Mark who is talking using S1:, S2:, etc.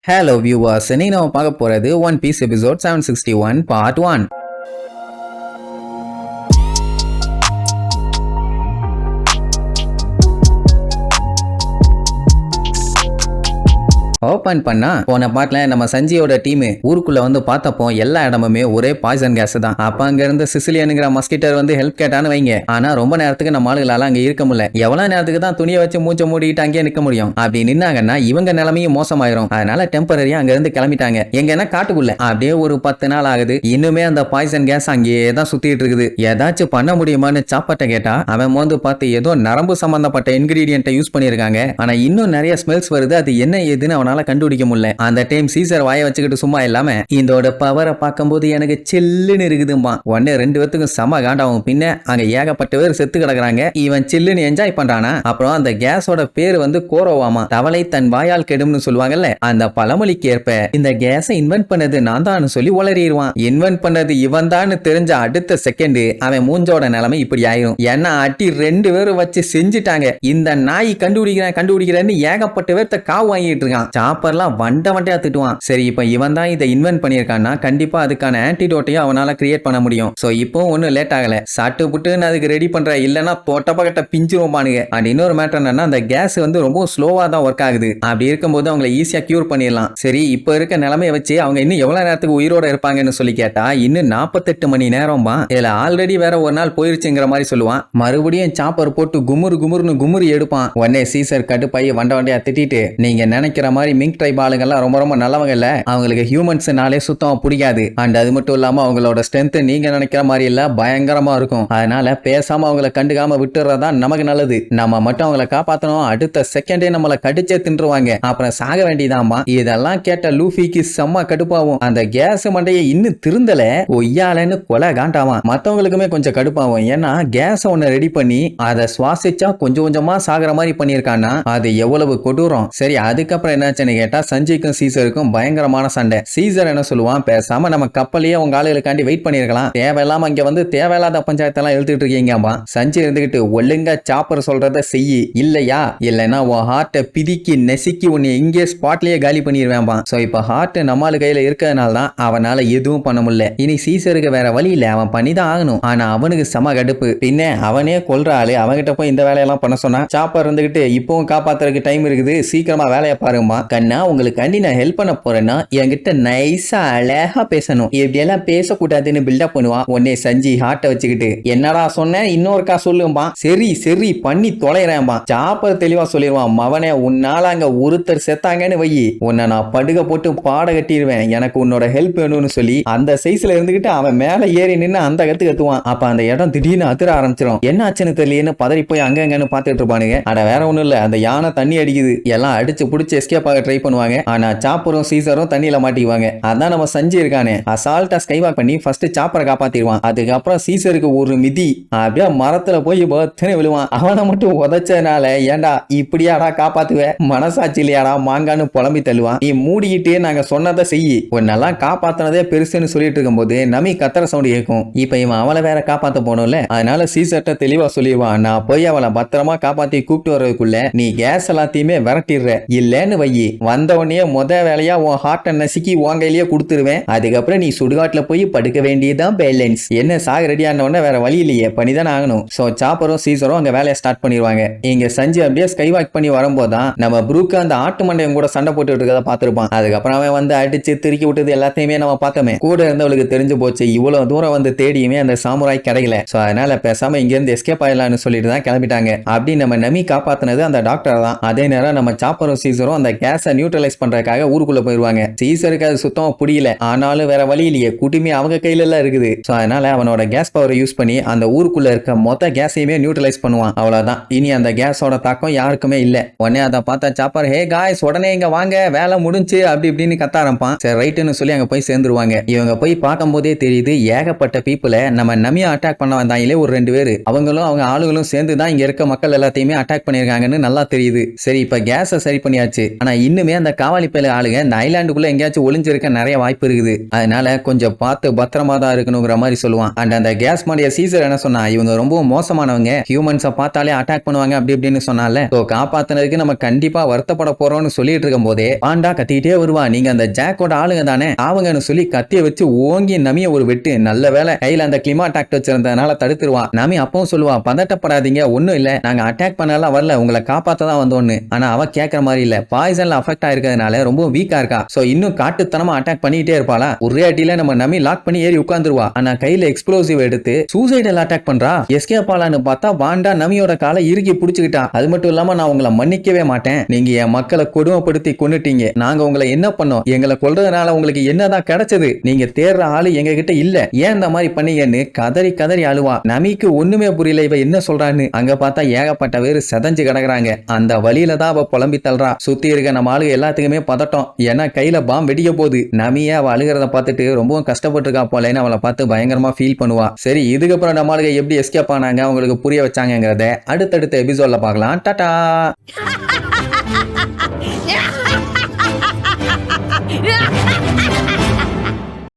S1: Hello viewers, இன்னைக்கு நம்ம பார்க்க போறது One Piece episode 761 part 1. Open பண்ணா போன பாட்டுல நம்ம சஞ்சியோட டீம் ஊருக்குள்ள வந்து பார்த்தப்போ எல்லா இடமுமே ஒரே பாய்சன் கேஸ் தான். அப்ப அங்க இருந்து சிசிலியனுங்கிற மஸ்கிட்டர் வந்து ஹெல்ப் கேட்டான்னு வைங்க. ஆனா ரொம்ப நேரத்துக்கு நம்ம ஆளுகளால அங்க இருக்க முடியல. எவ்வளவு நேரத்துக்கு தான் துணியை வச்சு மூச்சை மூடிட்டு அங்கேயே நிக்க முடியும்? அப்படி நின்னாங்கன்னா இவங்க நிலைமையும் மோசமாயிரும். அதனால டெம்பரரியா அங்க இருந்து கிளம்பிட்டாங்க. எங்கன்னா காட்டுக்குள்ள அப்படியே ஒரு 10 நாள் ஆகுது. இன்னுமே அந்த பாய்சன் கேஸ் அங்கேயே தான் சுத்திட்டு இருக்குது. ஏதாச்சும் பண்ண முடியுமான்னு சாப்பாட்ட கேட்டா அவன் வந்து பார்த்து ஏதோ நரம்பு சம்பந்தப்பட்ட இன்கிரீடியன்ட்டை யூஸ் பண்ணிருக்காங்க. ஆனா இன்னும் நிறைய ஸ்மெல்ஸ் வருது. அது என்ன ஏதுன்னு அவனால கண்டுபிடிக்க முடியல. அந்த டைம் சீசர் வாயை வச்சுக்கிட்டு சும்மா இல்லாம இதோட பவரை பார்க்கும்போது எனக்கு சில்லுன்னு இருக்குதும்பா. உடனே 2 பேத்துக்கும் செம காண்டாவும். பின்ன அங்க ஏகப்பட்ட பேர் செத்து கிடக்குறாங்க. இவன் சில்லுன்னு என்ஜாய் பண்றானா? அப்புறம் அந்த கேஸோட பேரு வந்து கோரோவாமா. தவளை தன் வாயால் கெடும்னு சொல்லுவாங்கல்ல, அந்த பழமொழிக்கு ஏற்ப இந்த கேஸை இன்வென்ட் பண்ணது நான் தான் சொல்லி உளறிடுவான். இன்வென்ட் பண்ணது இவன் தான் தெரிஞ்ச அடுத்த செகண்ட் அவன் மூஞ்சோட நிலைமை இப்படி ஆயிரும். ஏன்னா அட்டி 2 பேரும் வச்சு செஞ்சுட்டாங்க. இந்த நாய் கண்டுபிடிக்கிறேன்னு ஏகப்பட்ட பேர்த்த காவு வாங்கிட்டு இருக்கான். சாப்பர்லாம் வண்டையா திட்டுவான். சரி, இப்ப இவன் தான் இதை இன்வென்ட் பண்ணியிருக்கான்னா கண்டிப்பா அதுக்கான ஆன்டிடோட்டையும் அவனால கிரியேட் பண்ண முடியும். சோ இப்போ ஒன்னும் லேட் ஆகல, சட்டு புட்டுன்னு அதுக்கு ரெடி பண்ற. இல்லன்னா தொட்டப்பகட்ட பிஞ்சிருவானுங்க. அண்ட் இன்னொரு மேட்டர் என்னன்னா அந்த கேஸ் வந்து ரொம்ப ஸ்லோவா தான் ஒர்க் ஆகுது. அப்படி இருக்கும்போது அவங்களை ஈஸியா கியூர் பண்ணிடலாம். சரி, இப்ப இருக்க நிலைமையை வச்சு அவங்க இன்னும் எவ்வளவு நேரத்துக்கு உயிரோட இருப்பாங்கன்னு சொல்லி கேட்டா இன்னும் 48 மணி நேரம்பா. இதுல ஆல்ரெடி வேற ஒரு நாள் போயிருச்சுங்கிற மாதிரி சொல்லுவான். மறுபடியும் சாப்பர் போட்டு குமுறு எடுப்பான். உடனே சீசர் கடுப்பாயி வண்டையா திட்டிட்டு, நீங்க நினைக்கிற மாதிரி மிங்க் ட்ரைப் ஆளுங்கெல்லாம் ரொம்ப நல்லவங்க இல்ல, அவங்களுக்கு ஹியூமன்ஸ்னாலே சுத்தமா பிடிக்காது. அண்ட் அது மட்டும் இல்லாம அவங்களோட ஸ்ட்ரென்த் நீங்க நினைக்கிற மாதிரி இல்ல, பயங்கரமா இருக்கும். அதனால பேசாம அவங்கள கண்டுக்காம விட்டுறதா நமக்கு நல்லது. நம்ம மட்டும் அவங்கள காப்பாத்தணும். அடுத்த செகண்டே நம்மள கடிச்சே தின்றுவாங்க, அப்புறம் சாக வேண்டியதாமா. இதெல்லாம் கேட்ட லூஃபிக்கு செம்ம கடுப்பாகும். அந்த கேஸ் மண்டையை இன்னும் திருந்தல ஒய்யாலன்னு கொலை காண்டாவான். மத்தவங்களுக்குமே கொஞ்சம் கடுப்பாகும். ஏன்னா கேஸ் ஒன்னு ரெடி பண்ணி அதை சுவாசிச்சா கொஞ்சமா சாகிற மாதிரி பண்ணிருக்கான்னா அது எவ்வளவு கொடூரம். சரி, அதுக்கப்புறம் என்னாச்சுன்னு கேட்டா சஞ்சய்க்கும் சீசருக்கும் பயங்கரமான சண்டை. சீசர் என்ன சொல்லுவான், பேசாம நம்ம கப்பலையே உங்க ஆளுகளுக்காண்டி வெயிட் பண்ணிருக்கலாம், தேவையில்லாம இங்க வந்து தேவையில்லாத பஞ்சாயத்தெல்லாம் எழுத்துட்டு இருக்கீங்கப்பா. சஞ்சய் இருந்துகிட்டு ஒழுங்கா சாப்பர் சொல்றத செய்யி, இல்லையா இல்லைன்னா உன் ஹார்ட்டை பிதிக்கி நெசிக்கி உன்னை இங்கே ஸ்பாட்லயே காலி பண்ணிடுவேன்பா. சோ இப்ப ஹார்ட் நம்மளு கையில இருக்கிறதுனால தான் அவனால எதுவும் பண்ண முடியல. இனி சீசருக்கு வேற வழி இல்ல, அவன் பண்ணிதான் ஆகணும். ஆனா அவனுக்கு செம கடுப்பு. பின்ன அவனே கொல்ற ஆளு, அவன்கிட்ட போய் இந்த வேலையெல்லாம் பண்ண சொன்னா சாப்பர் இருந்துகிட்டு இப்பவும் காப்பாத்துறதுக்கு டைம் இருக்குது, சீக்கிரமா வேலையை பாருமா. கண்ணா, உங்களுக்கு நான் ஹெல்ப் பண்ண போறேன்னா என்கிட்ட நைஸா அழகா பேசணும், இப்படியெல்லாம் பேசக்கூடாதுன்னு பில்டப் பண்ணுவான். உடனே சஞ்சி ஹார்ட்டை வச்சுக்கிட்டு, என்னடா சொன்னேன், இன்னொருக்கா சொல்லும்பா. சரி பண்ணி தொலைறேன்பா. சாப்பர் தெளிவா சொல்லிடுவான், மவனே உன்னால அங்க ஒருத்தர் செத்தாங்கன்னு வை, உன்னை நான் படுக போட்டு பாட கட்டிடுவேன், எனக்கு உன்னோட ஹெல்ப் வேணும்னு சொல்லி அந்த சைஸ்ல இருந்துகிட்டு அவன் மேல ஏறி நின்று அந்த கத்துவான். அப்ப அந்த இடம் திடீர்னு அதிர ஆரம்பிச்சிடும். என்ன ஆச்சுன்னு தெரியலன்னு பதறி போய் அங்கன்னு பாத்துட்டு இருப்பானுங்க. அட வேற ஒண்ணும் இல்ல, அந்த யானை தண்ணி அடிக்குது, எல்லாம் அடிச்சு புடிச்சு எஸ்கேப் ஆக ட்ரை பண்ணுவாங்க. ஆனா சாப்பரும் சீசரும் தண்ணியில மாட்டிக்குவாங்க. அதான் நம்ம சஞ்சி இருக்கானே அசால்ட்டா ஸ்கைவாக் பண்ணி ஃபர்ஸ்ட் சாப்பரை காப்பாத்திடுவான். அதுக்கப்புறம் சீசருக்கு ஒரு மிதி அப்படியே மரத்துல போய் பத்தனை விழுவான். அவனை மட்டும் உதைச்சதுனால ஏண்டா இப்படியாடா காப்பாத்துவ, மனசாட்சி இல்லையாடா மாங்கான்னு புலம்பி தள்ளுவான். நீ மூடிக்கிட்டே நாங்க சொன்னதை செய்யி, உன்னெல்லாம் காப்பாத்தினதே பெருசுன்னு சொல்லிட்டு இருக்கும் போது நமி கத்தர சவுண்ட் கேட்கும். இப்ப இவன் அவளை வேற காப்பாத்த போனோம்ல, அதனால சீசர்ட்ட தெளிவா சொல்லிடுவான், நான் போய் அவளை பத்திரமா காப்பாத்தி கூப்பிட்டு வர்றதுக்குள்ள நீ கேஸ் எல்லாத்தையுமே விரட்டிடுற, இல்லன்னு வையி, வந்த உடனே முத வேலையா உன் ஹார்ட்டை நசுக்கி உன் கையிலேயே கொடுத்துருவேன். அதுக்கப்புறம் நீ சுடுகாட்டுல போய் படுக்க வேண்டியதான் பேலன்ஸ். என்ன சாக ரெடி ஆன உடனே வேற வழி இல்லையே, பண்ணிதான் ஆகணும். சோ சாப்பரும் சீசரும் அங்க வேலையை ஸ்டார்ட் பண்ணிடுவாங்க. இங்க சஞ்சு அப்படியே ஸ்கை வாக் பண்ணி வரும்போதுதான் நம்ம ப்ரூக்கு அந்த ஆட்டு மண்டையும் கூட சண்டை போட்டு இருக்கதை பார்த்திருப்பான். அதுக்கப்புறம் அவன் வந்து அடிச்சு திருக்கி விட்டது எல்லாத்தையுமே நம்ம பார்த்தோமே. கூட இருந்தவளுக்கு தெரிஞ்சு போச்சு, இவ்வளவு தூரம் வந்து தேடியுமே அந்த சாமுராய் கிடைக்கல. சோ அதனால பேசாம இங்க இருந்து எஸ்கேப் ஆயிடலாம்னு சொல்லிட்டு தான் கிளம்பிட்டாங்க. அப்படி நம்ம நமி காப்பாத்தினது அந்த டாக்டர் தான். அதே நேரம் நம்ம சாப்பரும் சீசரும் அந்த கேஸை நியூட்ரலைஸ் பண்றதுக்காக ஊருக்குள்ள போயிருவாங்க. சீசருக்கு அது சுத்தமா புரியல, ஆனாலும் வேற வழி இல்லையே, குட்டிமே அவங்க கையில எல்லாம் இருக்குது. சோ அதனால அவனோட கேஸ் பவரை யூஸ் பண்ணி அந்த ஊருக்குள்ள இருக்க மொத்த கேஸையுமே நியூட்ரலைஸ் பண்ணுவான். அவ்வளவுதான், இனி அந்த கேஸோட தாக்கம் யாருக்குமே இல்ல. உடனே அதை பார்த்தா சாப்பர், ஹே காய்ஸ் உடனே இங்க வாங்க, வேலை முடிஞ்சு அப்படி இப்படின்னு கத்த ஆரம்பிப்பான். சரி ரைட்டுன்னு சொல்லி அங்க போய் சேர்ந்துருவாங்க. இவங்க போய் பார்க்கும் போதே தெரியுது ஏகப்பட்ட பீப்புளை நம்ம நமியா அட்டாக் பண்ண வந்தாங்களே ஒரு 2 பேரு, அவங்களும் அவங்க ஆளுகளும் சேர்ந்து தான் இங்க இருக்க மக்கள் எல்லாத்தையுமே அட்டாக் பண்ணிருக்காங்கன்னு நல்லா தெரியுது. சரி, இப்ப கேஸை சரி பண்ணியாச்சு. ஆனா இன்னுமே அந்த காவாலி பேல ஆளுங்க இந்த ஐலாண்டுக்குள்ள எங்கேயாச்சும் ஒளிஞ்சிருக்க நிறைய வாய்ப்பு இருக்குது. அதனால கொஞ்சம் பார்த்து பத்திரமா தான் இருக்கணுங்கிற மாதிரி சொல்லுவான். அண்ட் அந்த கேஸ் மாடிய சீசர் என்ன சொன்னா, இவங்க ரொம்ப மோசமானவங்க, ஹியூமன்ஸை பார்த்தாலே அட்டாக் பண்ணுவாங்க அப்படி இப்படின்னு சொன்னால, ஸோ காப்பாத்தினதுக்கு நம்ம கண்டிப்பா வருத்தப்பட போறோம்னு சொல்லிட்டு இருக்கும் போதே பாண்டா கத்திக்கிட்டே வருவா, நீங்க அந்த ஜாக்கோட ஆளுங்க தானே அவங்கன்னு சொல்லி கத்திய வச்சு ஓங்கி நமிய ஒரு வெட்டு. நல்ல வேலை கையில அந்த கிளிமா டாக்ட் வச்சிருந்ததுனால தடுத்துருவா. நமி அப்பவும் சொல்லுவா, பதட்டப்படாதீங்க, ஒண்ணும் இல்ல, நாங்க அட்டாக் பண்ணலாம் வரல, உங்களை காப்பாத்த தான் வந்தோன்னு. ஆனா அவ கேட்கற மாதிரி இல்ல, பாய்சன்ல அஃபெக்ட் ஆயிருக்கிறதுனால ரொம்ப வீக்கா இருக்கா. சோ இன்னும் காட்டுத்தனமா அட்டாக் பண்ணிட்டே இருப்பாளா. ஒரே அடியில நம்ம நமி லாக் பண்ணி ஏறி உட்கார்ந்துருவா. ஆனா கையில எக்ஸ்ப்ளோசிவ் எடுத்து சூசைடல் அட்டாக் பண்றா. எஸ்கேப் ஆலான்னு பார்த்தா வாண்டா நமியோட காலை இறுக்கி பிடிச்சுக்கிட்டா. அது மட்டும் இல்லாம நான் உங்களை மன்னிக்கவே மாட்டேன், நீங்க என் மக்களை கொடுமைப்படுத்தி கொன்னுட்டீங்க, நாங்க உங்களை என்ன பண்ணோம், எங்களை கொல்றதுனால உங்களுக்கு என்னதான் கிடைச்சது, நீங்க தேடுற ஆளு எங்க கிட்ட இல்ல, ஏன் இந்த மாதிரி பண்ணீங்கன்னு கதறி கதறி அழுவா. நமிக்கு ஒண்ணுமே புரியல இவ என்ன சொல்றான்னு. அங்க பார்த்தா ஏகப்பட்ட பேரு செதஞ்சு கிடக்குறாங்க. அந்த வழியில தான் அவ புலம்பி தள்ளுறா. சுத்தி இருக்க நம்ம ஆளுங்க எல்லாத்துக்குமே பதட்டம், ஏன்னா கையில பாம் வெடிக்க போகுது. நமியே அவ அழுகிறத பார்த்துட்டு ரொம்பவும் கஷ்டப்பட்டு இருக்கா போலன்னு அவளை பார்த்து பயங்கரமா ஃபீல் பண்ணுவா. சரி, இதுக்கப்புறம் நம்ம ஆளுங்க எப்படி எஸ்கேப் ஆனாங்க, அவங்களுக்கு புரிய வச்சாங்கிறத அடுத்தடுத்த எபிசோட்ல பார்க்கலாம். டாடா.
S2: Yeah!